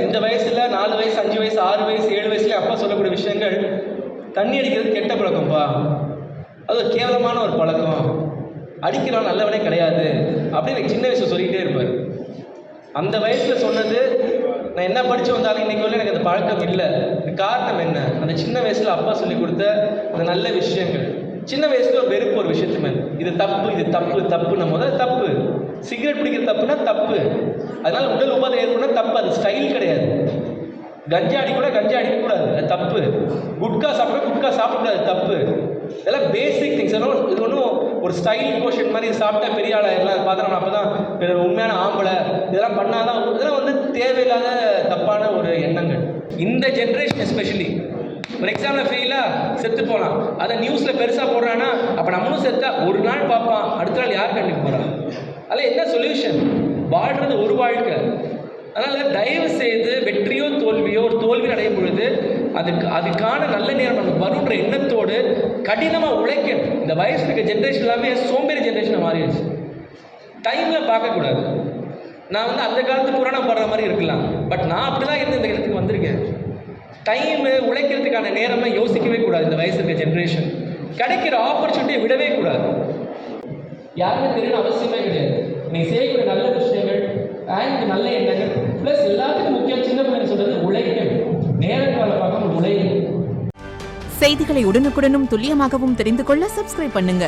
இந்த வயசில் 4 வயசு 5 வயசு 6 வயசு 7 வயசுலேயே அப்பா சொல்லக்கூடிய விஷயங்கள், தண்ணி அடிக்கிறது கெட்ட பழக்கம்ப்பா, அது ஒரு கேவலமான ஒரு பழக்கம், அடிக்கிறவன் நல்லவனே கிடையாது அப்படின்னு எனக்கு சின்ன வயசில் சொல்லிக்கிட்டே இருப்பார். அந்த வயசில் சொன்னது நான் என்ன படித்து வந்தாலும் இன்றைக்கி வரல எனக்கு அந்த பழக்கம் இல்லை. இது காரணம் என்ன? அந்த சின்ன வயசில் அப்பா சொல்லிக் கொடுத்த அந்த நல்ல விஷயங்கள். சின்ன வயசில் ஒரு வெறுப்பு ஒரு விஷயத்து மேலே, இது தப்பு இது தப்பு தப்புன்னு முதல்ல தப்பு. சிகரெட் பிடிக்கிற தப்புனா தப்பு, அதனால் உடல் உபாதை ஏற்படுனா தப்பு, அது ஸ்டைல் கிடையாது. கஞ்சா அடிக்கூட கஞ்சா அடிக்கக்கூடாது, அது தப்பு. குட்கா சாப்பிடக்கூடாது, தப்பு. இதெல்லாம் பேசிக் திங்ஸ். இது ஒன்றும் ஒரு ஸ்டைல் கோஷன் மாதிரி சாப்பிட்டா பெரிய ஆளை எல்லாம் பார்த்தா அப்போ தான் உண்மையான ஆம்பளை, இதெல்லாம் பண்ணாதான், இதெல்லாம் வந்து தேவையில்லாத தப்பான ஒரு எண்ணங்கள். இந்த ஜென்ரேஷன் எஸ்பெஷலி ஒரு எக்ஸாமில் ஃபெயிலாக செத்து போகலாம், அதை நியூஸில் பெருசாக போடுறான்னா அப்போ நம்மளும் செத்தா ஒரு நாள் பார்ப்பான், அடுத்த நாள் யார் கண்டிப்பாக போகிறான்? அதில் என்ன சொல்யூஷன்? வாழ்கிறது ஒரு வாழ்க்கை. அதனால் தயவு செய்து வெற்றியோ தோல்வியோ, ஒரு தோல்வி அடையும் பொழுது அதுக்கான நல்ல நேரம் நமக்கு வருன்ற எண்ணத்தோடு கடினமாக உழைக்கணும். இந்த வயசு இருக்க ஜென்ரேஷன் எல்லாமே சோம்பேறி ஜென்ரேஷனாக மாறிடுச்சு. டைமில் பார்க்கக்கூடாது. நான் வந்து அந்த காலத்து புராணம் பாடுற மாதிரி இருக்கலாம், பட் நான் அப்படி தான் இருந்து இந்த இடத்துக்கு வந்திருக்கேன். டைமு உழைக்கிறதுக்கான நேரமே யோசிக்கவே கூடாது. இந்த வயசு இருக்க ஜென்ரேஷன் கிடைக்கிற ஆப்பர்ச்சுனிட்டியை விடவே கூடாது. யாருமே தெரியணும் அவசியமே கிடையாது. நீங்கள் செய்யக்கூடிய நல்ல விஷயங்கள் அண்ட் நல்ல எண்ணங்கள் ப்ளஸ் எல்லாத்துக்கும் முக்கியம் சின்ன பிள்ளைங்க சொல்றது உழைக்கணும். நேரங்கால பார்க்க உழைக்கணும். செய்திகளை உடனுக்குடனும் துல்லியமாகவும் தெரிந்து கொள்ள சப்ஸ்கிரைப் பண்ணுங்க.